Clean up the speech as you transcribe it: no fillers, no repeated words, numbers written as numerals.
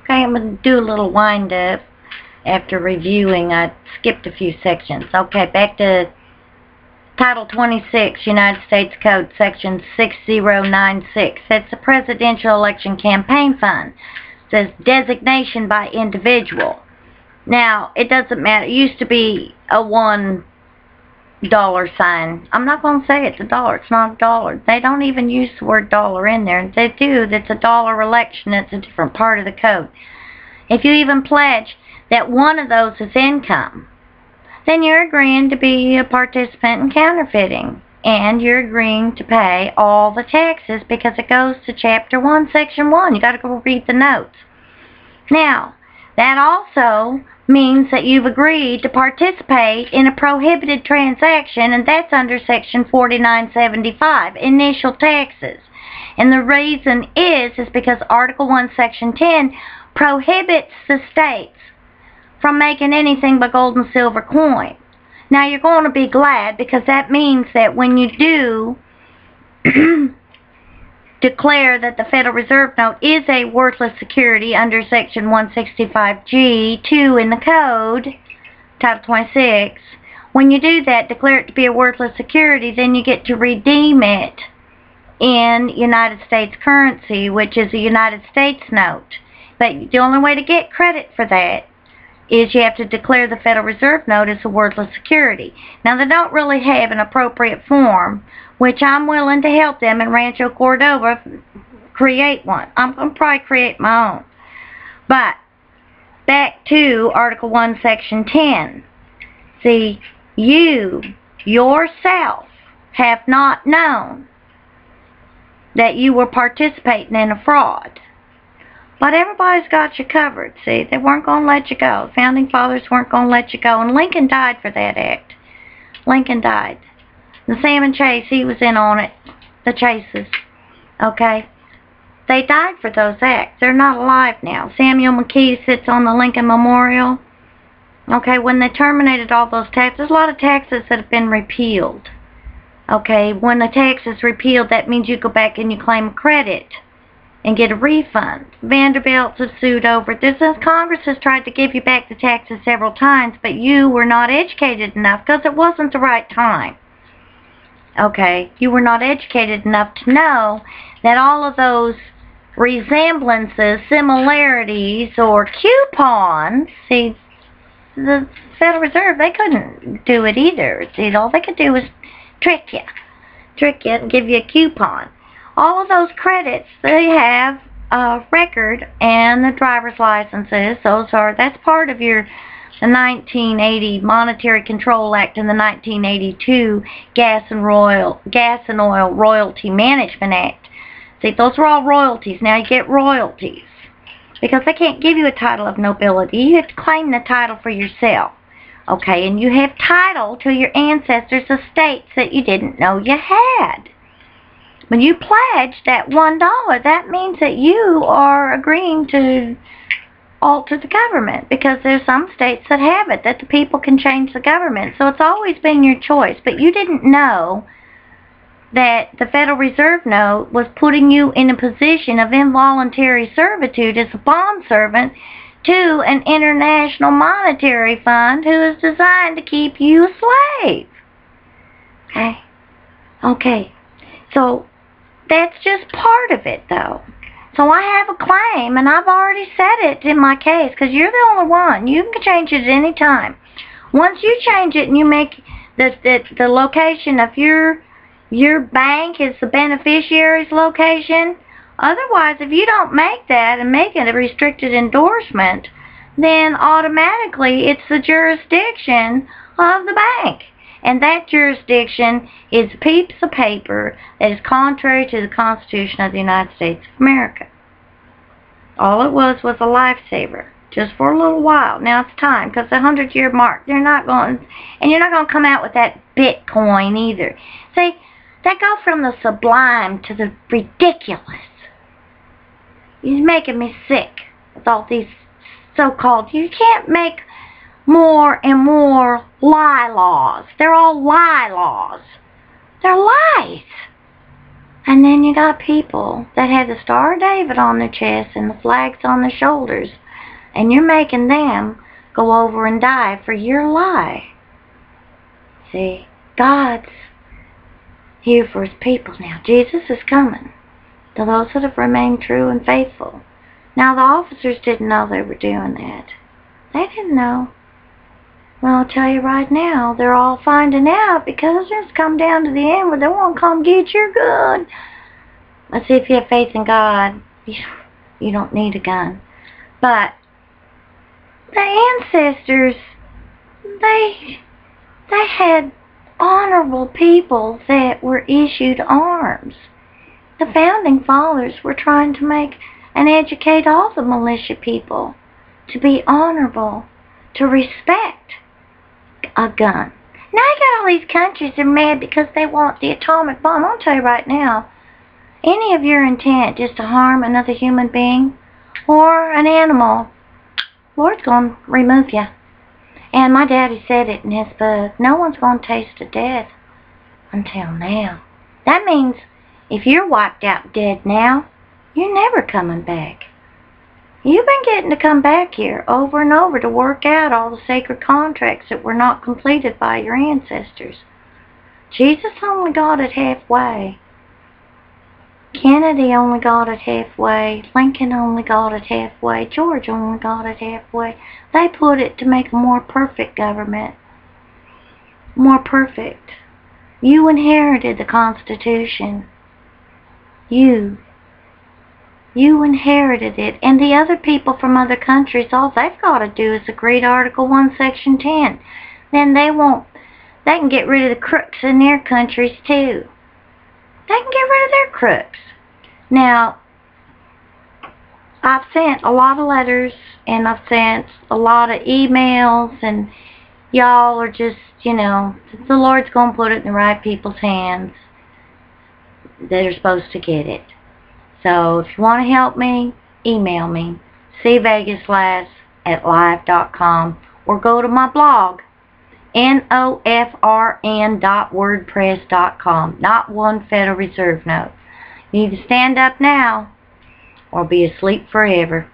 Okay, I'm going to do a little wind-up after reviewing. I skipped a few sections. Okay, back to Title 26, United States Code, Section 6096. That's the Presidential Election Campaign Fund. It says designation by individual. Now, it doesn't matter. It used to be a $1 sign. I'm not going to say it's a dollar. It's not a dollar. They don't even use the word dollar in there. If they do, that's a dollar election. It's a different part of the code. If you even pledge that one of those is income, then you're agreeing to be a participant in counterfeiting. And you're agreeing to pay all the taxes because it goes to Chapter 1, Section 1. You got to go read the notes. Now, that also means that you've agreed to participate in a prohibited transaction, and that's under Section 4975, initial taxes. And the reason is because Article 1, Section 10 prohibits the states from making anything but gold and silver coin. Now, you're going to be glad, because that means that when you do declare that the Federal Reserve note is a worthless security under Section 165G2 in the Code, Title 26, when you do that, declare it to be a worthless security, then you get to redeem it in United States currency, which is a United States note. But the only way to get credit for that is you have to declare the Federal Reserve note as a worthless security. Now, they don't really have an appropriate form, which I'm willing to help them in Rancho Cordova create one. I'm going to probably create my own. But back to Article 1, Section 10. See, you yourself have not known that you were participating in a fraud. But everybody's got you covered, see. They weren't going to let you go. The Founding Fathers weren't going to let you go. And Lincoln died for that act. Lincoln died. The Sam and Chase, he was in on it. The Chases. Okay? They died for those acts. They're not alive now. Samuel McKee sits on the Lincoln Memorial. Okay, when they terminated all those taxes, there's a lot of taxes that have been repealed. Okay, when the tax is repealed, that means you go back and you claim credit and get a refund. Vanderbilts have sued over it. Congress has tried to give you back the taxes several times, but you were not educated enough because it wasn't the right time. Okay, you were not educated enough to know that all of those resemblances, similarities, or coupons, see, the Federal Reserve, they couldn't do it either. See, all they could do was trick you and give you a coupon. All of those credits, they have a record, and the driver's licenses, that's part of the 1980 Monetary Control Act and the 1982 Gas and Oil Royalty Management Act. See, those are all royalties. Now you get royalties because they can't give you a title of nobility. You have to claim the title for yourself. Okay, and you have title to your ancestors' estates that you didn't know you had. When you pledge that $1, that means that you are agreeing to alter the government, because there's some states that have it, that the people can change the government. So it's always been your choice. But you didn't know that the Federal Reserve note was putting you in a position of involuntary servitude as a bondservant to an international monetary fund who is designed to keep you a slave. Okay. So that's just part of it, though. So I have a claim, and I've already said it in my case, because you're the only one. You can change it at any time. Once you change it and you make the location of your bank is the beneficiary's location, otherwise, if you don't make that and make it a restricted endorsement, then automatically it's the jurisdiction of the bank. And that jurisdiction is a piece of paper that is contrary to the Constitution of the United States of America. All it was a lifesaver, just for a little while. Now it's time, because the 100-year mark, you're not going to come out with that Bitcoin either. See, that goes from the sublime to the ridiculous. He's making me sick with all these so-called, you can't make more and more lie laws. They're all lie laws. They're lies. And then you got people that have the Star of David on their chest and the flags on their shoulders, and you're making them go over and die for your lie. See, God's here for his people now. Jesus is coming to those that have remained true and faithful. Now, the officers didn't know they were doing that. They didn't know. Well, I'll tell you right now, they're all finding out because it's come down to the end where they won't come get your gun. Let's see, if you have faith in God, you don't need a gun. But the ancestors, they had honorable people that were issued arms. The founding fathers were trying to make and educate all the militia people to be honorable, to respect a gun. Now you got all these countries that are mad because they want the atomic bomb. I'll tell you right now, any of your intent just to harm another human being or an animal, Lord's going to remove you. And my daddy said it in his book, no one's going to taste of death until now. That means if you're wiped out dead now, you're never coming back. You've been getting to come back here over and over to work out all the sacred contracts that were not completed by your ancestors. Jesus only got it halfway. Kennedy only got it halfway. Lincoln only got it halfway. George only got it halfway. They put it to make a more perfect government. More perfect. You inherited the Constitution. You inherited it. And the other people from other countries, all they've got to do is agree to Article 1, Section 10. Then they can get rid of the crooks in their countries too. They can get rid of their crooks. Now, I've sent a lot of letters and I've sent a lot of emails, and y'all are just, the Lord's going to put it in the right people's hands that are supposed to get it. So if you want to help me, email me, cvegaslast@live.com, or go to my blog, nofrn.wordpress.com. Not one Federal Reserve note. You either stand up now or be asleep forever.